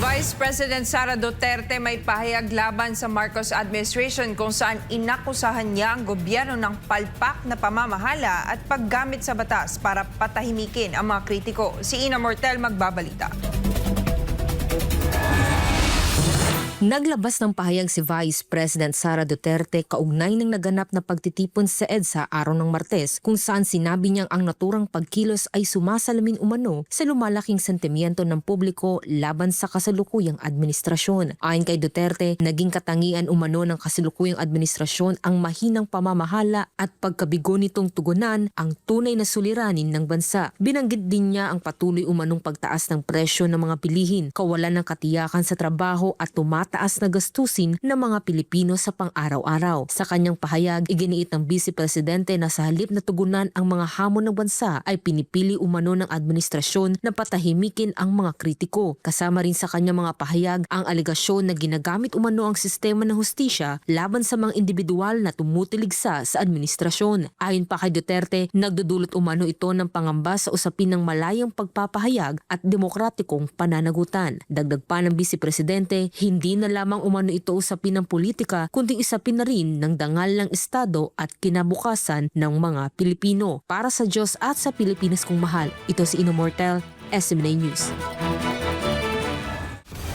Vice President Sara Duterte may pahayag laban sa Marcos administration kung saan inakusahan niya ang gobyerno ng palpak na pamamahala at paggamit sa batas para patahimikin ang mga kritiko. Si Ina Mortel magbabalita. Naglabas ng pahayag si Vice President Sara Duterte kaugnay ng naganap na pagtitipon sa EDSA araw ng Martes kung saan sinabi niyang ang naturang pagkilos ay sumasalamin umano sa lumalaking sentimiento ng publiko laban sa kasalukuyang administrasyon. Ayon kay Duterte, naging katangian umano ng kasalukuyang administrasyon ang mahinang pamamahala at pagkabigo nitong tugunan ang tunay na suliranin ng bansa. Binanggit din niya ang patuloy umanong pagtaas ng presyo ng mga bilihin, kawalan ng katiyakan sa trabaho at tumataas na gastusin ng mga Pilipino sa pang-araw-araw. Sa kanyang pahayag, iginiit ng Vice Presidente na sa halip na tugunan ang mga hamon ng bansa ay pinipili umano ng administrasyon na patahimikin ang mga kritiko. Kasama rin sa kanyang mga pahayag ang alegasyon na ginagamit umano ang sistema ng hustisya laban sa mga individual na tumutiligsa sa administrasyon. Ayon pa kay Duterte, nagdudulot umano ito ng pangamba sa usapin ng malayang pagpapahayag at demokratikong pananagutan. Dagdag pa ng Vice Presidente, hindi na lamang umano ito usapin ng politika kundi isapin na rin ng dangal ng Estado at kinabukasan ng mga Pilipino. Para sa Diyos at sa Pilipinas kong mahal, ito si Ina Mortel, SMNA News.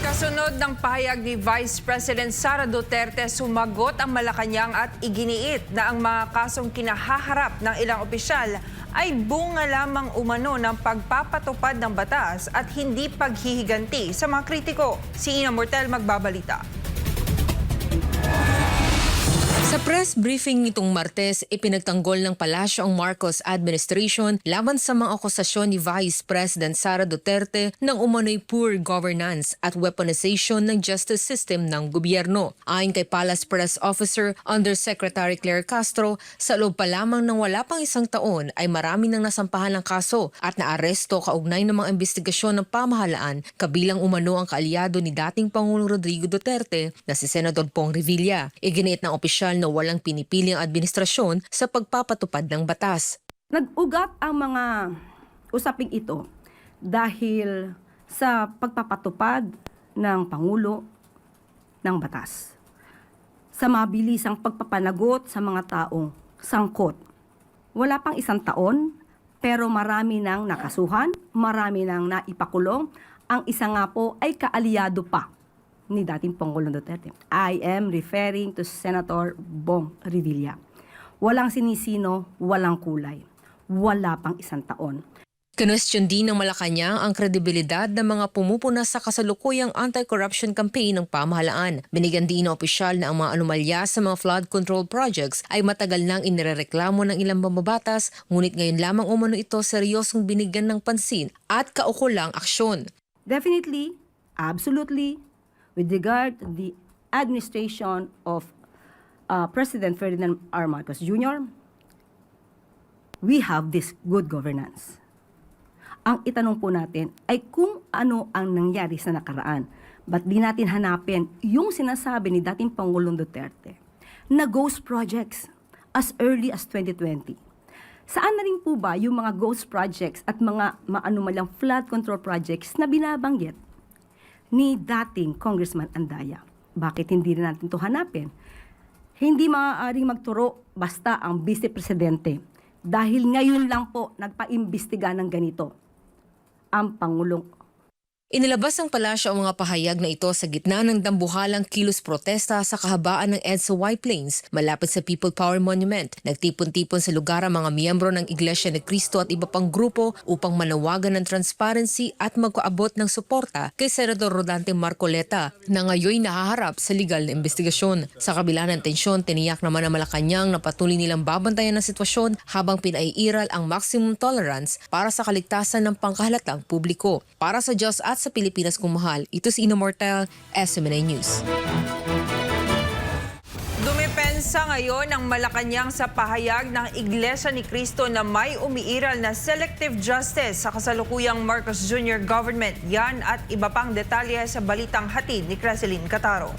Kasunod ng pahayag ni Vice President Sara Duterte, sumagot ang Malacanang at iginiit na ang mga kasong kinahaharap ng ilang opisyal ay bunga lamang umano ng pagpapatupad ng batas at hindi paghihiganti sa mga kritiko. Si Ina Mortel magbabalita. Sa press briefing nitong Martes, ipinagtanggol ng palasyo ang Marcos administration laban sa mga akusasyon ni Vice President Sara Duterte ng umano'y poor governance at weaponization ng justice system ng gobyerno. Ayon kay Palace Press Officer Undersecretary Claire Castro, sa loob pa lamang ng wala pang isang taon ay marami nang nasampahan ng kaso at naaresto kaugnay ng mga investigasyon ng pamahalaan, kabilang umano ang kaalyado ni dating Pangulong Rodrigo Duterte na si Senador Pong Revilla. Iginiit ng opisyal na walang pinipili ang administrasyon sa pagpapatupad ng batas. Nag-ugat ang mga usaping ito dahil sa pagpapatupad ng Pangulo ng batas. Sa mabilisang pagpapanagot sa mga taong sangkot. Wala pang isang taon, pero marami nang nakasuhan, marami nang naipakulong. Ang isa nga po ay kaalyado pa ni dating Pangulong Duterte. I am referring to Senator Bong Revilla. Walang sinisino, walang kulay. Wala pang isang taon. Kinwestiyon din ng Malacanang ang kredibilidad ng mga pumupuna sa kasalukuyang anti-corruption campaign ng pamahalaan. Binigyan din ng opisyal na ang mga anomalya sa mga flood control projects ay matagal nang inirereklamo ng ilang mambabatas, ngunit ngayon lamang umano ito seryosong binigyan ng pansin at kaukulang aksyon. Definitely, absolutely, with regard to the administration of President Ferdinand R. Marcos Jr., we have this good governance. Ang itanong po natin ay kung ano ang nangyari sa nakaraan. Ba't di natin hanapin yung sinasabi ni dating Pangulong Duterte na ghost projects as early as 2020? Saan na rin po ba yung mga ghost projects at mga maanumalyang flood control projects na binabanggit ni dating Congressman Andaya? Bakit hindi rin natin ito hanapin? Hindi maaaring magturo basta ang Vice Presidente dahil ngayon lang po nagpaimbestiga ng ganito ang Pangulong. Inilabas ng palasyo ang mga pahayag na ito sa gitna ng dambuhalang kilos protesta sa kahabaan ng EDSA White Plains malapit sa People Power Monument. Nagtipon-tipon sa lugar ang mga miyembro ng Iglesia ni Cristo at iba pang grupo upang manawagan ng transparency at magpaabot ng suporta kay Senador Rodante Marcoleta na ngayon nahaharap sa legal na investigasyon. Sa kabila ng tensyon, tiniyak naman ng Malacanang na patuloy nilang babantayan ng sitwasyon habang pinaiiral ang maximum tolerance para sa kaligtasan ng pangkahalatang publiko. Para sa Diyos at sa Pilipinas kong mahal, ito si Ina Mortel, SMNA News. Dumipensa ngayon ang Malacanang sa pahayag ng Iglesia ni Cristo na may umiiral na selective justice sa kasalukuyang Marcos Jr. government. Yan at iba pang detalye sa balitang hatid ni Creseline Cataro.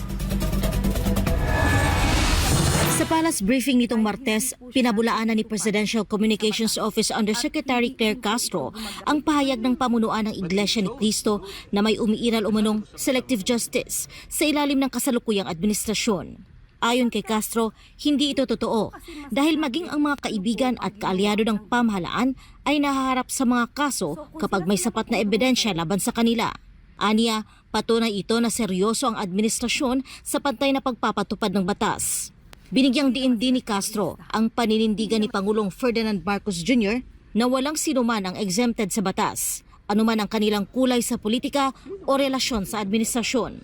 Sa palace briefing nitong Martes, pinabulaanan ni Presidential Communications Office Undersecretary Claire Castro ang pahayag ng pamunuan ng Iglesia ni Cristo na may umiiral umanong selective justice sa ilalim ng kasalukuyang administrasyon. Ayon kay Castro, hindi ito totoo dahil maging ang mga kaibigan at kaalyado ng pamahalaan ay nahaharap sa mga kaso kapag may sapat na ebidensya laban sa kanila. Aniya, patunay ito na seryoso ang administrasyon sa pantay na pagpapatupad ng batas. Binigyang diin din ni Castro ang paninindigan ni Pangulong Ferdinand Marcos Jr. na walang sinuman ang exempted sa batas, anuman ang kanilang kulay sa politika o relasyon sa administrasyon.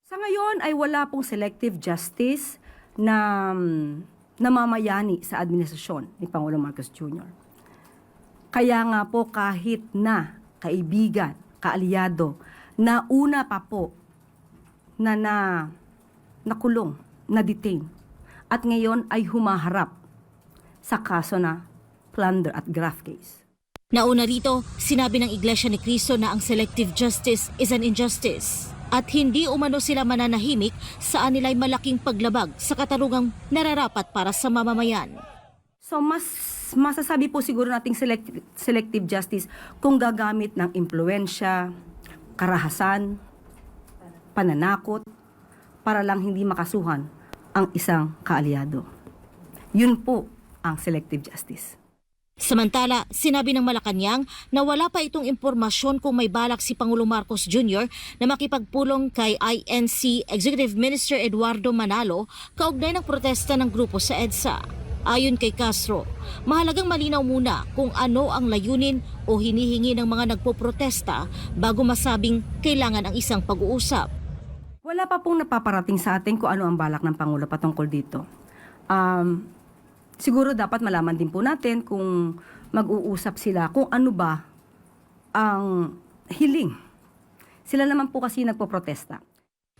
Sa ngayon ay wala pong selective justice na namamayani sa administrasyon ni Pangulong Marcos Jr. Kaya nga po kahit na kaibigan, kaalyado, na una pa po na nakulong, na-detain, at ngayon ay humaharap sa kaso na plunder at graft case. Nauna rito, sinabi ng Iglesia ni Cristo na ang selective justice is an injustice at hindi umano sila mananahimik sa anilay malaking paglabag sa katarungang nararapat para sa mamamayan. So mas masasabi po siguro nating selective justice kung gagamit ng impluensya, karahasan, pananakot para lang hindi makasuhan ang isang kaalyado. Yun po ang selective justice. Samantala, sinabi ng Malacanang na wala pa itong impormasyon kung may balak si Pangulong Marcos Jr. na makipagpulong kay INC Executive Minister Eduardo Manalo kaugnay ng protesta ng grupo sa EDSA. Ayon kay Castro, mahalagang malinaw muna kung ano ang layunin o hinihingi ng mga nagpoprotesta bago masabing kailangan ang isang pag-uusap. Wala pa pong napaparating sa atin kung ano ang balak ng Pangulo patungkol dito. Siguro dapat malaman din po natin kung mag-uusap sila kung ano ba ang hiling. Sila naman po kasi nagpoprotesta.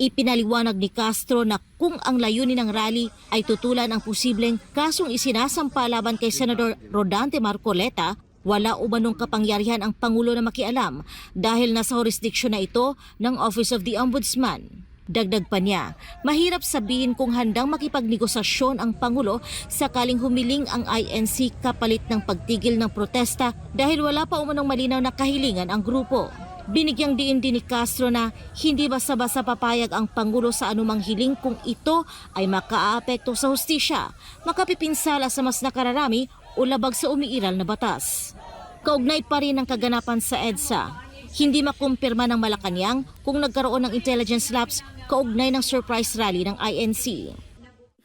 Ipinaliwanag ni Castro na kung ang layunin ng rally ay tutulan ang posibleng kasong isinasampa laban kay Senador Rodante Marcoleta, wala umanong kapangyarihan ang Pangulo na makialam dahil nasa jurisdiksyon na ito ng Office of the Ombudsman. Dagdag pa niya, mahirap sabihin kung handang makipagnegosasyon ang Pangulo sakaling humiling ang INC kapalit ng pagtigil ng protesta dahil wala pa umanong malinaw na kahilingan ang grupo. Binigyang diin din ni Castro na hindi basta-basta papayag ang Pangulo sa anumang hiling kung ito ay makaaapekto sa hustisya, makapipinsala sa mas nakararami o labag sa umiiral na batas. Kaugnay pa rin ang kaganapan sa EDSA. Hindi makumpirma ng Malacanang kung nagkaroon ng intelligence lapse kaugnay ng surprise rally ng INC.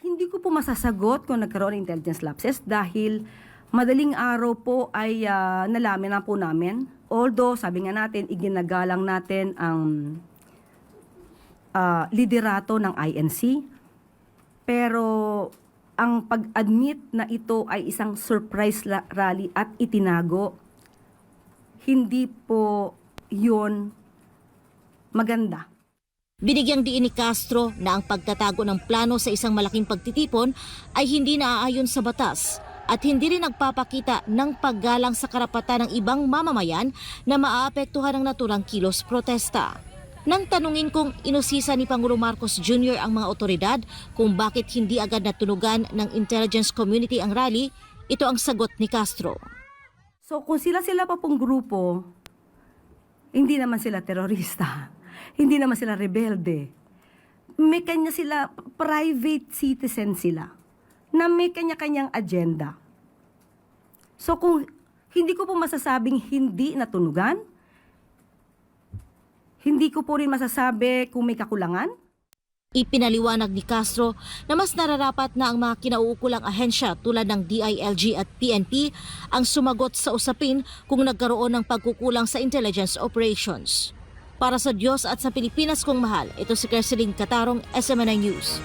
Hindi ko po masasagot kung nagkaroon ng intelligence lapses dahil madaling araw po ay nalaman na po namin. Although, sabi nga natin, iginagalang natin ang liderato ng INC. Pero ang pag-admit na ito ay isang surprise rally at itinago, hindi po yun maganda. Binigyang diin ni Castro na ang pagtatago ng plano sa isang malaking pagtitipon ay hindi naaayon sa batas at hindi rin nagpapakita ng paggalang sa karapatan ng ibang mamamayan na maaapektuhan ng naturang kilos protesta. Nang tanungin kung inusisa ni Pangulong Marcos Jr. ang mga otoridad kung bakit hindi agad natunugan ng intelligence community ang rally, ito ang sagot ni Castro. So kung sila pa pong grupo, hindi naman sila terorista, hindi naman sila rebelde. May kanya sila, private citizen sila, na may kanya-kanyang agenda. So kung hindi ko po masasabing hindi natunugan, hindi ko po rin masasabi kung may kakulangan. Ipinaliwanag ni Castro na mas nararapat na ang mga kinauukulang ahensya tulad ng DILG at PNP ang sumagot sa usapin kung nagkaroon ng pagkukulang sa intelligence operations. Para sa Diyos at sa Pilipinas kong mahal, ito si Kerseling Catarong, SMNI News.